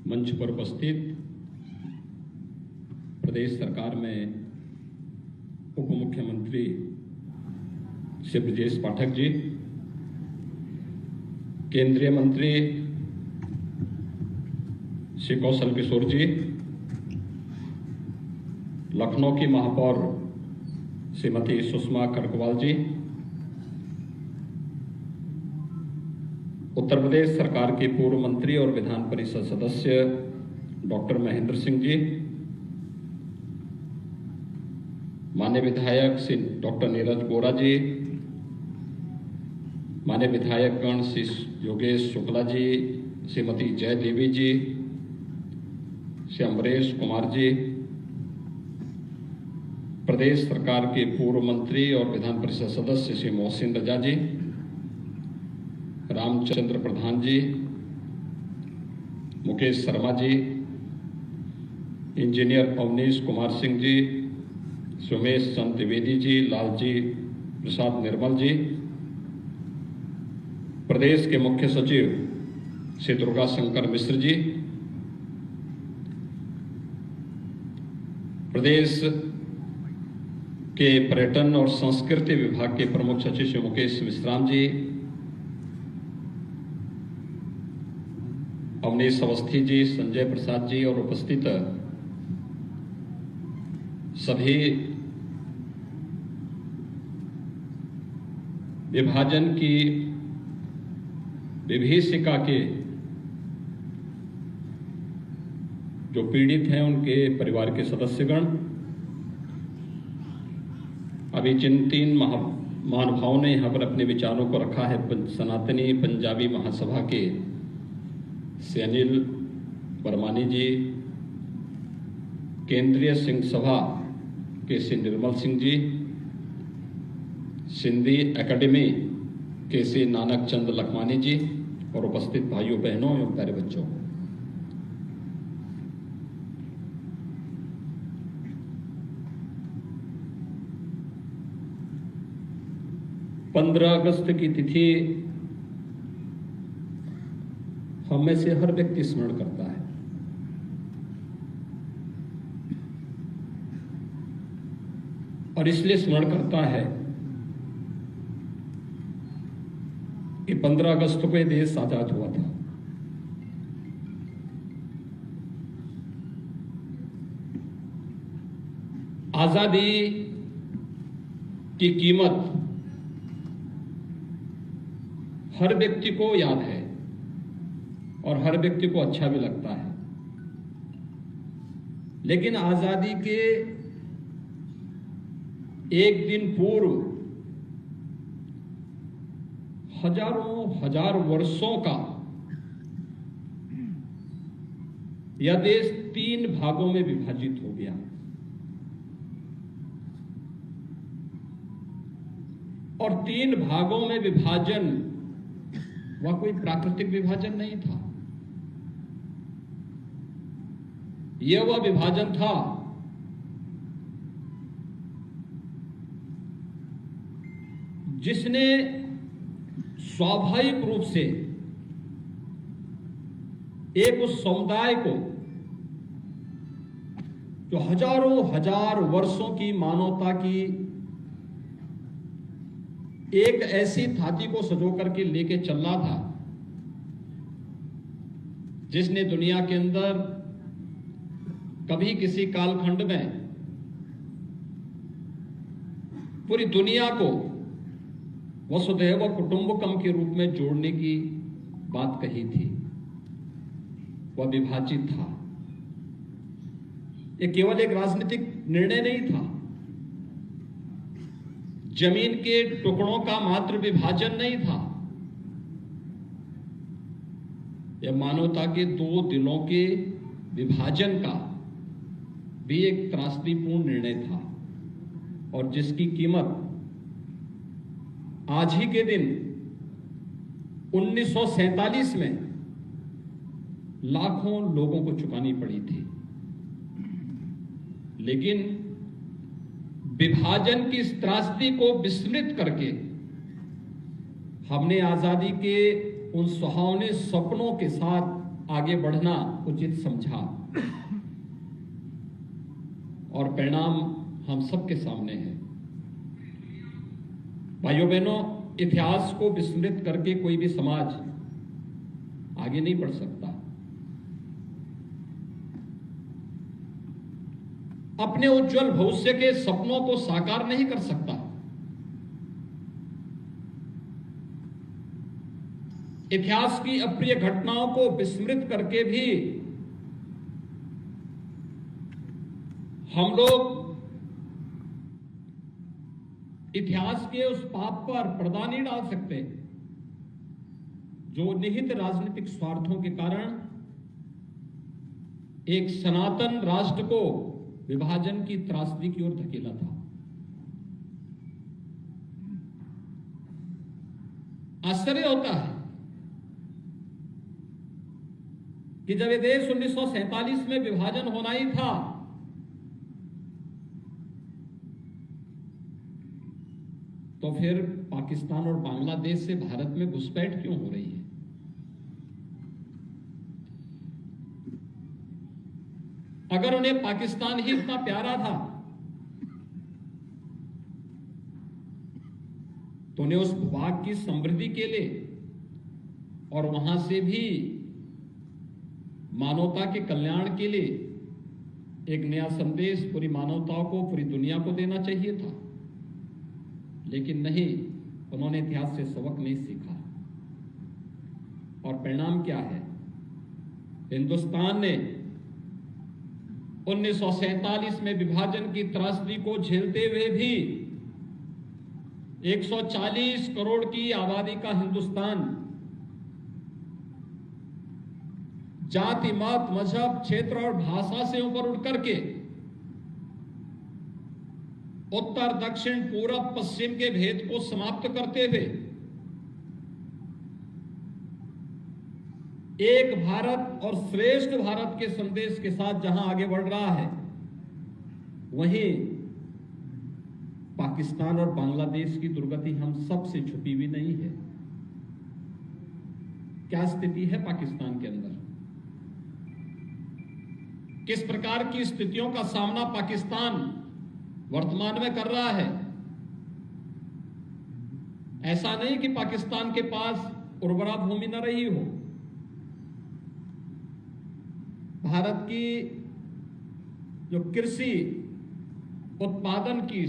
मंच पर उपस्थित प्रदेश सरकार में उप मुख्यमंत्री श्री ब्रजेश पाठक जी, केंद्रीय मंत्री श्री कौशल किशोर जी, लखनऊ की महापौर श्रीमती सुषमा करकवाल जी, उत्तर प्रदेश सरकार के पूर्व मंत्री और विधान परिषद सदस्य डॉक्टर महेंद्र सिंह जी, माननीय विधायक श्री डॉक्टर नीरज गोरा जी, माननीय विधायकगण श्री योगेश शुक्ला जी, श्रीमती जय देवी जी, श्री अमरेश कुमार जी, प्रदेश सरकार के पूर्व मंत्री और विधान परिषद सदस्य श्री मोहसिन रजा जी, रामचंद्र प्रधान जी, मुकेश शर्मा जी, इंजीनियर अवनीश कुमार सिंह जी, सुमेश चंद द्विवेदी जी, लालजी प्रसाद निर्मल जी, प्रदेश के मुख्य सचिव श्री दुर्गा शंकर मिश्र जी, प्रदेश के पर्यटन और संस्कृति विभाग के प्रमुख सचिव श्री मुकेश विश्राम जी, अवनीश अवस्थी जी, संजय प्रसाद जी और उपस्थित सभी विभाजन की विभीषिका के जो पीड़ित हैं उनके परिवार के सदस्यगण, अभी जिन 3 महानुभावों ने यहाँ पर अपने विचारों को रखा है, सनातनी पंजाबी महासभा के श्री अनिल बरमानी जी, केंद्रीय सिंह सभा के श्री निर्मल सिंह जी, सिंधी एकेडमी के श्री नानक चंद लखमानी जी और उपस्थित भाइयों बहनों एवं प्यारे बच्चों, पंद्रह अगस्त की तिथि हम में से हर व्यक्ति स्मरण करता है। और इसलिए स्मरण करता है कि 15 अगस्त को यह देश आजाद हुआ था। आजादी की कीमत हर व्यक्ति को याद है और हर व्यक्ति को अच्छा भी लगता है, लेकिन आजादी के एक दिन पूर्व हजार वर्षों का यह देश 3 भागों में विभाजित हो गया। और 3 भागों में विभाजन वह कोई प्राकृतिक विभाजन नहीं था, यह वह विभाजन था जिसने स्वाभाविक रूप से एक उस समुदाय को जो हजार वर्षों की मानवता की एक ऐसी थाती को सजो करके लेके चल रहा था जिसने दुनिया के अंदर कभी किसी कालखंड में पूरी दुनिया को वसुधैव कुटुंबकम के रूप में जोड़ने की बात कही थी, वह विभाजित था। यह केवल एक राजनीतिक निर्णय नहीं था, जमीन के टुकड़ों का मात्र विभाजन नहीं था, यह मानवता के 2 दिलों के विभाजन का भी एक त्रासदीपूर्ण निर्णय था, और जिसकी कीमत आज ही के दिन 1947 में लाखों लोगों को चुकानी पड़ी थी। लेकिन विभाजन की इस त्रासदी को विस्मृत करके हमने आजादी के उन सुहावने सपनों के साथ आगे बढ़ना उचित समझा और परिणाम हम सबके सामने है। भाइयों बहनों, इतिहास को विस्मृत करके कोई भी समाज आगे नहीं बढ़ सकता। अपने उज्जवल भविष्य के सपनों को साकार नहीं कर सकता। इतिहास की अप्रिय घटनाओं को विस्मृत करके भी हम लोग इतिहास के उस पाप पर पर्दा नहीं डाल सकते जो निहित राजनीतिक स्वार्थों के कारण एक सनातन राष्ट्र को विभाजन की त्रासदी की ओर धकेला था। आश्चर्य होता है कि जब ये देश 1947 में विभाजन होना ही था तो फिर पाकिस्तान और बांग्लादेश से भारत में घुसपैठ क्यों हो रही है? अगर उन्हें पाकिस्तान ही इतना प्यारा था तो उन्हें उस भूभाग की समृद्धि के लिए और वहां से भी मानवता के कल्याण के लिए एक नया संदेश पूरी मानवता को, पूरी दुनिया को देना चाहिए था। लेकिन नहीं, उन्होंने इतिहास से सबक नहीं सीखा और परिणाम क्या है? हिंदुस्तान ने 1947 में विभाजन की त्रासदी को झेलते हुए भी 140 करोड़ की आबादी का हिंदुस्तान जाति, मत, मजहब, क्षेत्र और भाषा से ऊपर उठ करके उत्तर, दक्षिण, पूरब, पश्चिम के भेद को समाप्त करते हुए एक भारत और श्रेष्ठ भारत के संदेश के साथ जहां आगे बढ़ रहा है, वहीं पाकिस्तान और बांग्लादेश की दुर्गति हम सब से छुपी हुई नहीं है। क्या स्थिति है पाकिस्तान के अंदर? किस प्रकार की स्थितियों का सामना पाकिस्तान वर्तमान में कर रहा है? ऐसा नहीं कि पाकिस्तान के पास उर्वरा भूमि न रही हो। भारत की जो कृषि उत्पादन की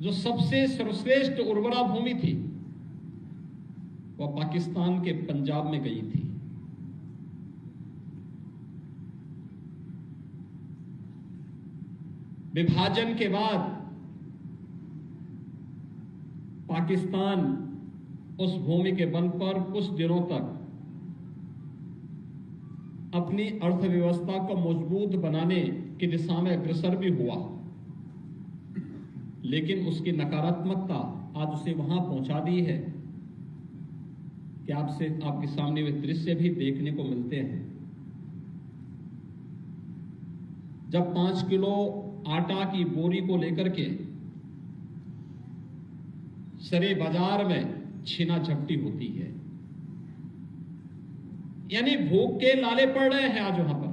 जो सबसे सर्वश्रेष्ठ उर्वरा भूमि थी वह पाकिस्तान के पंजाब में गई थी। विभाजन के बाद पाकिस्तान उस भूमि के बल पर कुछ दिनों तक अपनी अर्थव्यवस्था को मजबूत बनाने की दिशा में अग्रसर भी हुआ, लेकिन उसकी नकारात्मकता आज उसे वहां पहुंचा दी है कि आपके सामने वे दृश्य भी देखने को मिलते हैं। जब 5 किलो आटा की बोरी को लेकर के सरे बाजार में छीना झपटी होती है, यानी भूख के लाले पड़ रहे हैं आज वहां पर,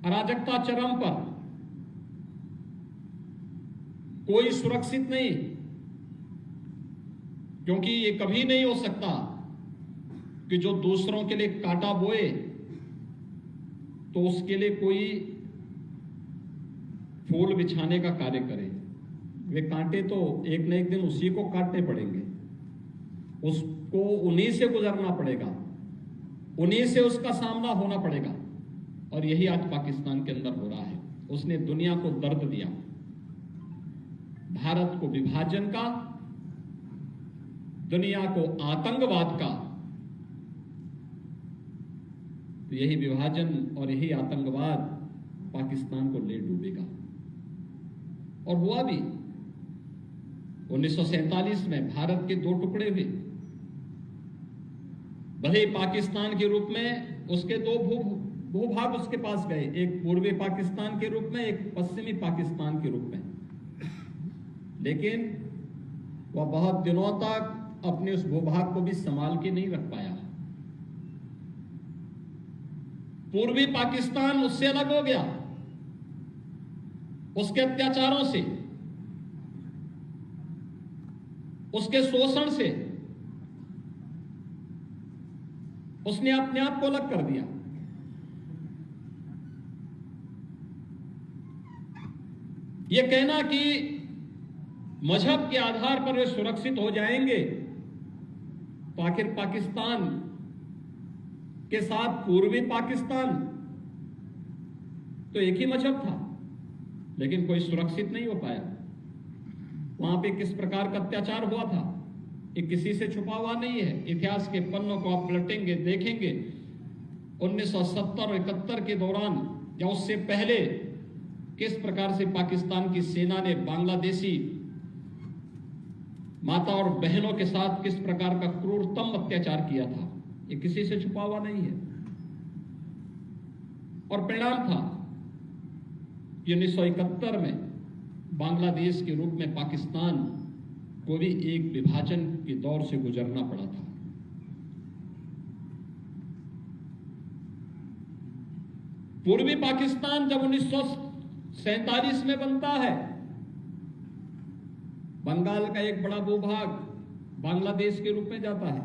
अराजकता चरम पर, कोई सुरक्षित नहीं, क्योंकि ये कभी नहीं हो सकता कि जो दूसरों के लिए कांटा बोए तो उसके लिए कोई फूल बिछाने का कार्य करे। वे कांटे तो एक न एक दिन उसी को काटने पड़ेंगे, उसको उन्हीं से गुजरना पड़ेगा, उन्हीं से उसका सामना होना पड़ेगा। और यही आज पाकिस्तान के अंदर हो रहा है। उसने दुनिया को दर्द दिया, भारत को विभाजन का, दुनिया को आतंकवाद का। तो यही विभाजन और यही आतंकवाद पाकिस्तान को ले डूबेगा। और हुआ भी। 1947 में भारत के 2 टुकड़े हुए, भले पाकिस्तान के रूप में उसके 2 भूभाग उसके पास गए, एक पूर्वी पाकिस्तान के रूप में, एक पश्चिमी पाकिस्तान के रूप में, लेकिन वह बहुत दिनों तक अपने उस भूभाग को भी संभाल के नहीं रख पाया। पूर्वी पाकिस्तान उससे अलग हो गया, उसके अत्याचारों से, उसके शोषण से उसने अपने आप को अलग कर दिया। यह कहना कि मजहब के आधार पर वे सुरक्षित हो जाएंगे, तो आखिर पाकिस्तान के साथ पूर्वी पाकिस्तान तो एक ही मजहब था, लेकिन कोई सुरक्षित नहीं हो पाया। वहां पे किस प्रकार का अत्याचार हुआ था ये किसी से छुपा हुआ नहीं है। इतिहास के पन्नों को आप पलटेंगे, देखेंगे 1970 और 71 के दौरान या उससे पहले किस प्रकार से पाकिस्तान की सेना ने बांग्लादेशी माता और बहनों के साथ किस प्रकार का क्रूरतम अत्याचार किया था, ये किसी से छुपा हुआ नहीं है। और परिणाम था कि 1971 में बांग्लादेश के रूप में पाकिस्तान को भी एक विभाजन के दौर से गुजरना पड़ा था। पूर्वी पाकिस्तान जब 1947 में बनता है, बंगाल का एक बड़ा भूभाग बांग्लादेश के रूप में जाता है,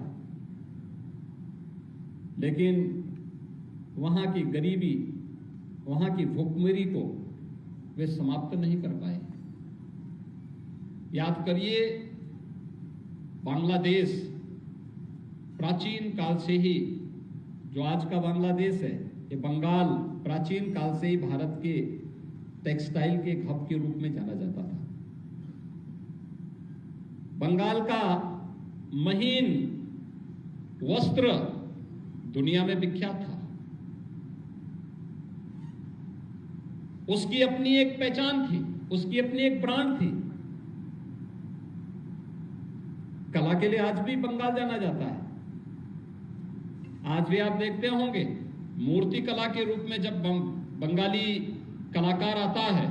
लेकिन वहां की गरीबी, वहां की भूखमरी को वे समाप्त नहीं कर पाए। याद करिए, बांग्लादेश प्राचीन काल से ही, जो आज का बांग्लादेश है, ये बंगाल प्राचीन काल से ही भारत के टेक्सटाइल के हब के रूप में जाना जाता था। बंगाल का महीन वस्त्र दुनिया में विख्यात था। उसकी अपनी एक पहचान थी, उसकी अपनी एक ब्रांड थी। कला के लिए आज भी बंगाल जाना जाता है। आज भी आप देखते होंगे, मूर्ति कला के रूप में जब बंगाली कलाकार आता है,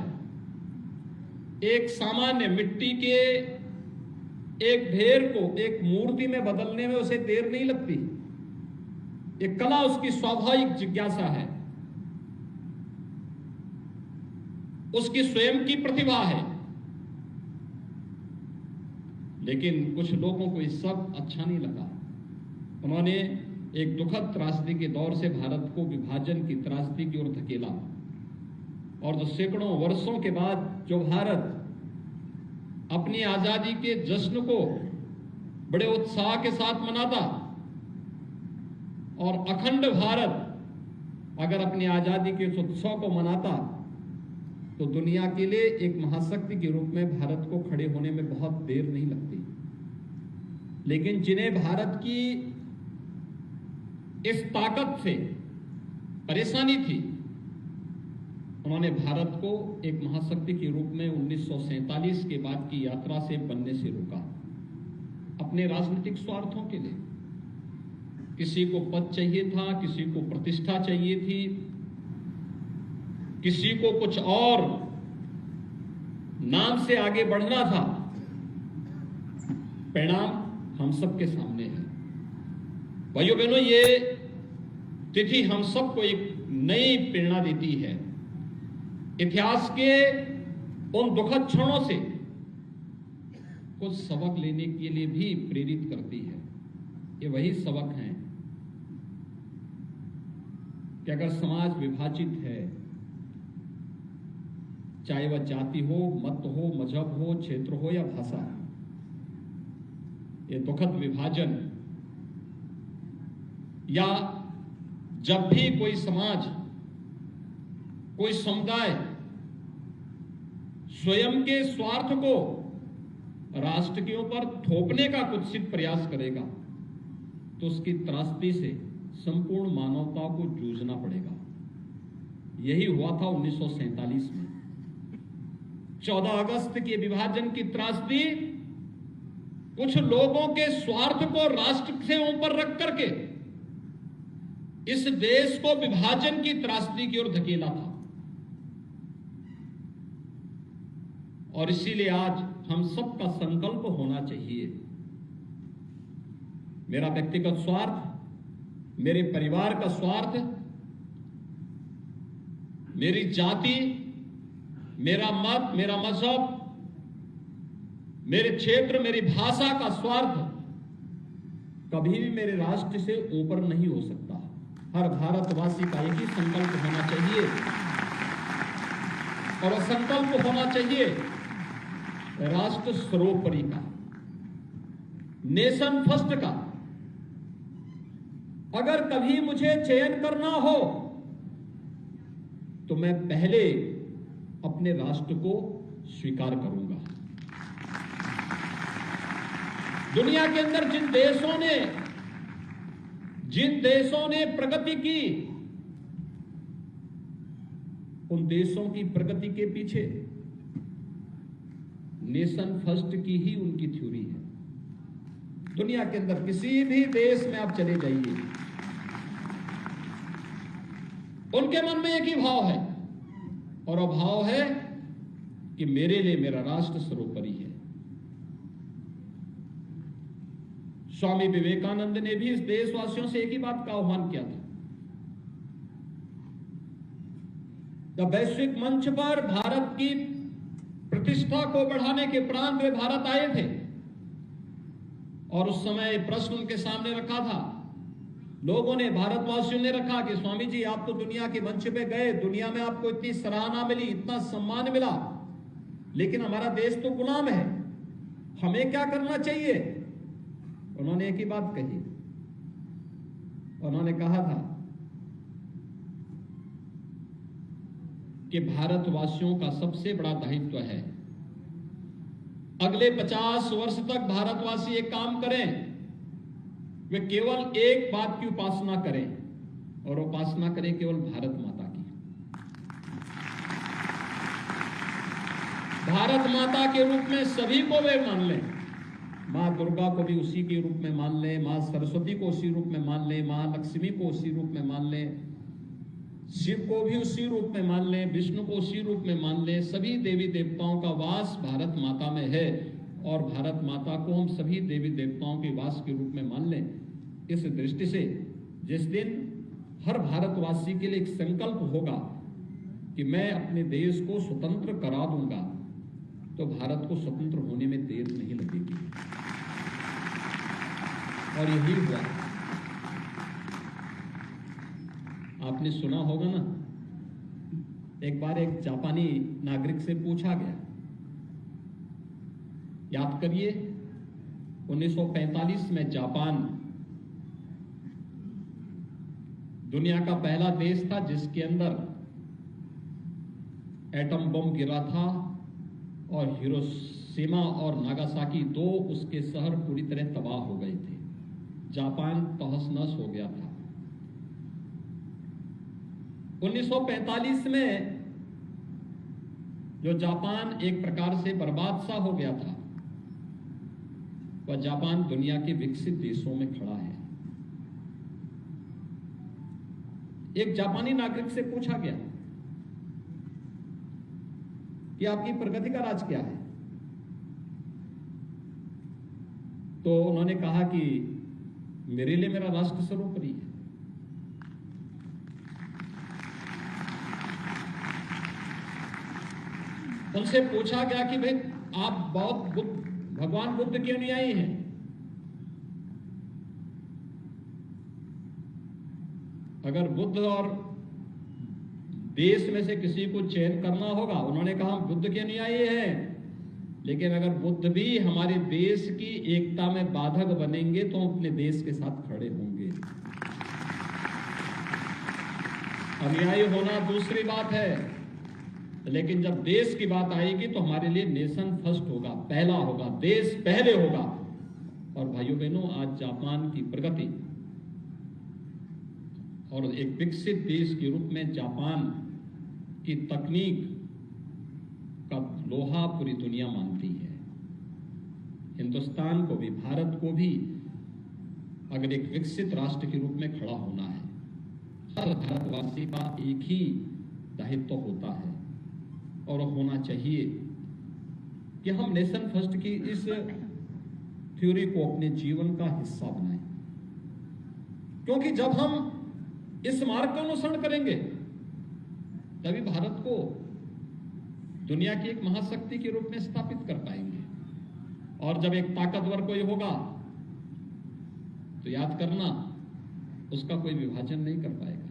एक सामान्य मिट्टी के एक ढेर को एक मूर्ति में बदलने में उसे देर नहीं लगती। एक कला उसकी स्वाभाविक जिज्ञासा है, उसकी स्वयं की प्रतिभा है। लेकिन कुछ लोगों को ये सब अच्छा नहीं लगा। उन्होंने एक दुखद त्रासदी के दौर से भारत को विभाजन की त्रासदी की ओर धकेला, और जो सैकड़ों वर्षों के बाद जो भारत अपनी आजादी के जश्न को बड़े उत्साह के साथ मनाता, और अखंड भारत अगर अपनी आजादी के इस उत्सव को मनाता, तो दुनिया के लिए एक महाशक्ति के रूप में भारत को खड़े होने में बहुत देर नहीं लगती। लेकिन जिन्हें भारत की इस ताकत से परेशानी थी, उन्होंने भारत को एक महाशक्ति के रूप में 1947 के बाद की यात्रा से बनने से रोका, अपने राजनीतिक स्वार्थों के लिए। किसी को पद चाहिए था, किसी को प्रतिष्ठा चाहिए थी, किसी को कुछ और नाम से आगे बढ़ना था। परिणाम हम सबके सामने है। भाइयों बहनों, ये तिथि हम सबको एक नई प्रेरणा देती है। इतिहास के उन दुखद क्षणों से कुछ सबक लेने के लिए भी प्रेरित करती है। ये वही सबक हैं कि अगर समाज विभाजित है, चाहे वह जाति हो, मत हो, मजहब हो, क्षेत्र हो या भाषा, ये दुखद विभाजन, या जब भी कोई समाज, कोई समुदाय स्वयं के स्वार्थ को राष्ट्र के ऊपर थोपने का कुत्सित प्रयास करेगा, तो उसकी त्रासदी से संपूर्ण मानवता को जूझना पड़ेगा। यही हुआ था 1947 में। 14 अगस्त के विभाजन की त्रासदी कुछ लोगों के स्वार्थ को राष्ट्र से ऊपर रख करके इस देश को विभाजन की त्रासदी की ओर धकेला था। और इसीलिए आज हम सबका संकल्प होना चाहिए, मेरा व्यक्तिगत स्वार्थ, मेरे परिवार का स्वार्थ मेरी जाति, मेरा मत, मेरा मजहब, मेरे क्षेत्र, मेरी भाषा का स्वार्थ कभी भी मेरे राष्ट्र से ऊपर नहीं हो सकता। हर भारतवासी का एक ही संकल्प होना चाहिए, और वह संकल्प होना चाहिए राष्ट्र सर्वोपरि का, नेशन फर्स्ट का। अगर कभी मुझे चयन करना हो तो मैं पहले अपने राष्ट्र को स्वीकार करूंगा। दुनिया के अंदर जिन देशों ने प्रगति की, उन देशों की प्रगति के पीछे नेशन फर्स्ट की ही उनकी थ्योरी है। दुनिया के अंदर किसी भी देश में आप चले जाइए, उनके मन में एक ही भाव है, और वह भाव है कि मेरे लिए मेरा राष्ट्र सर्वोपरि है। स्वामी विवेकानंद ने भी इस देशवासियों से एक ही बात का आह्वान किया था। जब वैश्विक मंच पर भारत की प्रतिष्ठा को बढ़ाने के उपरांत वे भारत आए थे, और उस समय प्रश्न उनके सामने रखा था, लोगों ने, भारतवासियों ने रखा कि स्वामी जी, आप तो दुनिया के मंच पे गए, दुनिया में आपको इतनी सराहना मिली, इतना सम्मान मिला, लेकिन हमारा देश तो गुलाम है, हमें क्या करना चाहिए? उन्होंने एक ही बात कही, उन्होंने कहा था कि भारतवासियों का सबसे बड़ा दायित्व है, अगले 50 वर्ष तक भारतवासी एक काम करें, वे केवल एक बात की उपासना करें, और उपासना करें केवल भारत माता की। भारत माता के रूप में सभी को वे मान लें, मां दुर्गा को भी उसी के रूप में मान लें, मां सरस्वती को उसी रूप में मान लें, मां लक्ष्मी को उसी रूप में मान लें, शिव को भी उसी रूप में मान लें, विष्णु को उसी रूप में मान लें। सभी देवी देवताओं का वास भारत माता में है, और भारत माता को हम सभी देवी देवताओं के वास के रूप में मान लें। इस दृष्टि से जिस दिन हर भारतवासी के लिए एक संकल्प होगा कि मैं अपने देश को स्वतंत्र करा दूंगा, तो भारत को स्वतंत्र होने में देर नहीं लगेगी। और यही हुआ। आपने सुना होगा ना, एक बार एक जापानी नागरिक से पूछा गया, याद करिए 1945 में जापान दुनिया का पहला देश था जिसके अंदर एटम बम गिरा था, और हिरोशिमा और नागासाकी, दो उसके शहर पूरी तरह तबाह हो गए थे। जापान तहस-नहस हो गया था। 1945 में जो जापान एक प्रकार से बर्बाद सा हो गया था, वह जापान दुनिया के विकसित देशों में खड़ा है। एक जापानी नागरिक से पूछा गया कि आपकी प्रगति का राज क्या है? तो उन्होंने कहा कि मेरे लिए मेरा राष्ट्र सर्वोपरि है। उनसे पूछा गया कि भाई आप भगवान बुद्ध क्यों नहीं आए हैं? अगर बुद्ध और देश में से किसी को चयन करना होगा, उन्होंने कहा हम बुद्ध क्यों नहीं आए हैं, लेकिन अगर बुद्ध भी हमारे देश की एकता में बाधक बनेंगे तो हम अपने देश के साथ खड़े होंगे। अनुयायी होना दूसरी बात है, लेकिन जब देश की बात आएगी तो हमारे लिए नेशन फर्स्ट होगा, पहला होगा, देश पहले होगा। और भाइयों बहनों, आज जापान की प्रगति और एक विकसित देश के रूप में जापान की तकनीक का लोहा पूरी दुनिया मानती है। हिंदुस्तान को भी, भारत को भी अगर एक विकसित राष्ट्र के रूप में खड़ा होना है, हर भारतवासी का एक ही दायित्व होता है, और होना चाहिए कि हम नेशन फर्स्ट की इस थ्योरी को अपने जीवन का हिस्सा बनाएं। क्योंकि जब हम इस मार्ग का अनुसरण करेंगे तभी भारत को दुनिया की एक महाशक्ति के रूप में स्थापित कर पाएंगे। और जब एक ताकतवर कोई होगा तो याद करना, उसका कोई विभाजन नहीं कर पाएगा,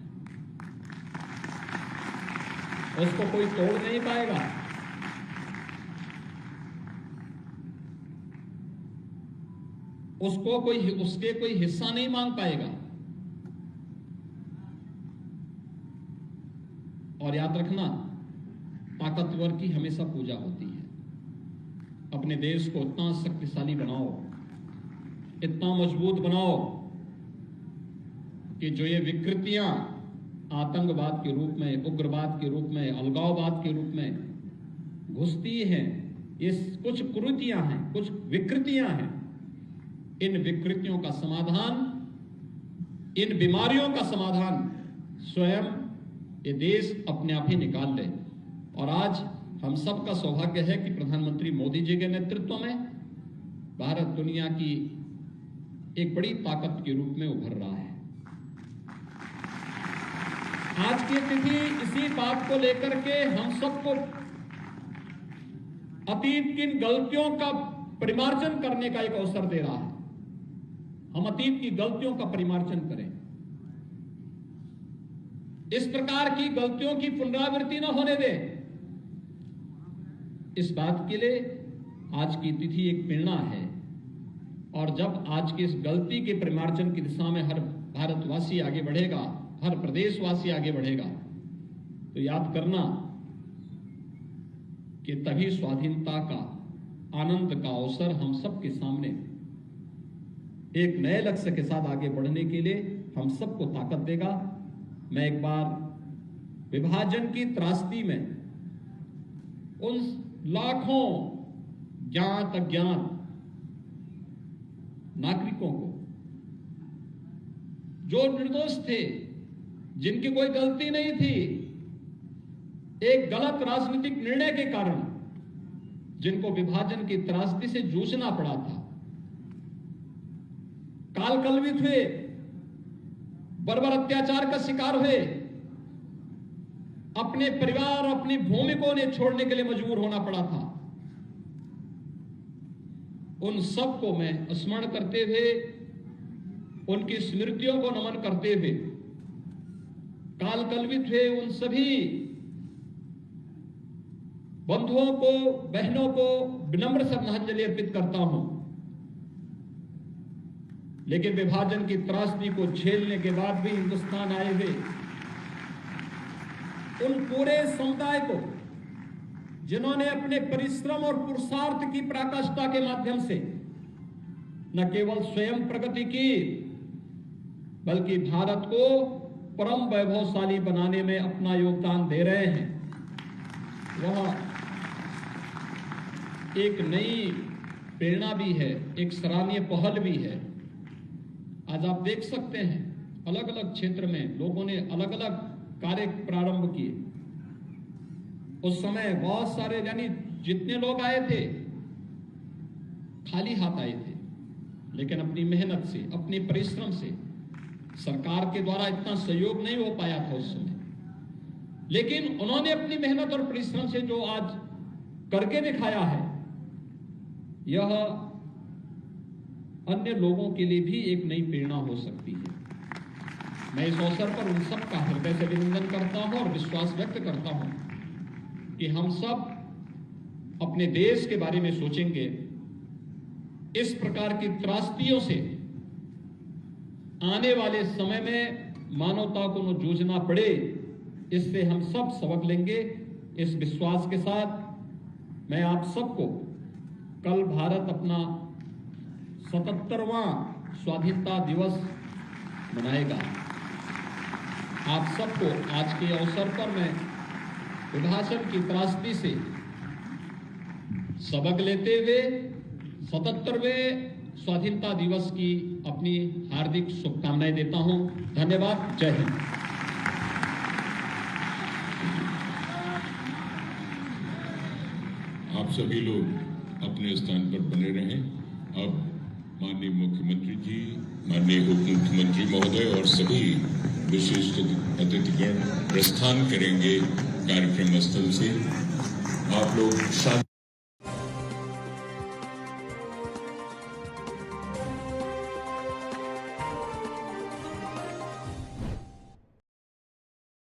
उसको कोई तोड़ नहीं पाएगा। उसको उसके कोई हिस्सा नहीं मांग पाएगा। और याद रखना, ताकतवर की हमेशा पूजा होती है। अपने देश को इतना शक्तिशाली बनाओ, इतना मजबूत बनाओ कि जो ये विकृतियां आतंकवाद के रूप में, उग्रवाद के रूप में, अलगाववाद के रूप में घुसती हैं, ये कुछ कुरीतियां हैं, कुछ विकृतियां हैं। इन विकृतियों का समाधान, इन बीमारियों का समाधान स्वयं ये देश अपने आप ही निकाल ले। और आज हम सब का सौभाग्य है कि प्रधानमंत्री मोदी जी के नेतृत्व में भारत दुनिया की एक बड़ी ताकत के रूप में उभर रहा है। आज की तिथि इसी बात को लेकर के हम सबको अतीत की गलतियों का परिमार्जन करने का एक अवसर दे रहा है। हम अतीत की गलतियों का परिमार्जन करें, इस प्रकार की गलतियों की पुनरावृत्ति न होने दें। इस बात के लिए आज की तिथि एक प्रेरणा है। और जब आज की इस गलती के परिमार्जन की दिशा में हर भारतवासी आगे बढ़ेगा, हर प्रदेशवासी आगे बढ़ेगा, तो याद करना कि तभी स्वाधीनता का आनंद का अवसर हम सबके सामने एक नए लक्ष्य के साथ आगे बढ़ने के लिए हम सबको ताकत देगा। मैं एक बार विभाजन की त्रासदी में उन लाखों ज्ञात अज्ञात नागरिकों को जो निर्दोष थे, जिनकी कोई गलती नहीं थी, एक गलत राजनीतिक निर्णय के कारण जिनको विभाजन की त्रासदी से जूझना पड़ा था, काल कलवित हुए, बर्बर अत्याचार का शिकार हुए, अपने परिवार, अपनी भूमि को उन्हें छोड़ने के लिए मजबूर होना पड़ा था, उन सबको मैं स्मरण करते हुए, उनकी स्मृतियों को नमन करते हुए, काल कलवित हुए उन सभी बंधुओं को, बहनों को विनम्र श्रद्धांजलि अर्पित करता हूं। लेकिन विभाजन की त्रासदी को झेलने के बाद भी हिंदुस्तान आए हुए उन पूरे समुदाय को, जिन्होंने अपने परिश्रम और पुरुषार्थ की पराकाष्ठा के माध्यम से न केवल स्वयं प्रगति की, बल्कि भारत को परम वैभवशाली बनाने में अपना योगदान दे रहे हैं, वह एक नई प्रेरणा भी है, एक सराहनीय पहल भी है। आज आप देख सकते हैं अलग अलग क्षेत्र में लोगों ने अलग अलग कार्य प्रारंभ किए। उस समय बहुत सारे, यानी जितने लोग आए थे खाली हाथ आए थे, लेकिन अपनी मेहनत से, अपने परिश्रम से, सरकार के द्वारा इतना सहयोग नहीं हो पाया था उस समय, लेकिन उन्होंने अपनी मेहनत और परिश्रम से जो आज करके दिखाया है, यह अन्य लोगों के लिए भी एक नई प्रेरणा हो सकती है। मैं इस अवसर पर उन सब का हृदय से अभिनंदन करता हूं और विश्वास व्यक्त करता हूं कि हम सब अपने देश के बारे में सोचेंगे। इस प्रकार की त्रासदियों से आने वाले समय में मानवता को न जूझना पड़े, इससे हम सब सबक लेंगे। इस विश्वास के साथ मैं आप सबको, कल भारत अपना 77वां स्वाधीनता दिवस मनाएगा। आप सबको आज के अवसर पर मैं विभाजन की त्रासदी से सबक लेते हुए 77वें स्वाधीनता दिवस की अपनी हार्दिक शुभकामनाएं देता हूं। धन्यवाद। जय हिंद। आप सभी लोग अपने स्थान पर बने रहें। अब माननीय मुख्यमंत्री जी, माननीय उप मुख्यमंत्री महोदय और सभी विशिष्ट अतिथिगण प्रस्थान करेंगे कार्यक्रम स्थल से। आप लोग शांति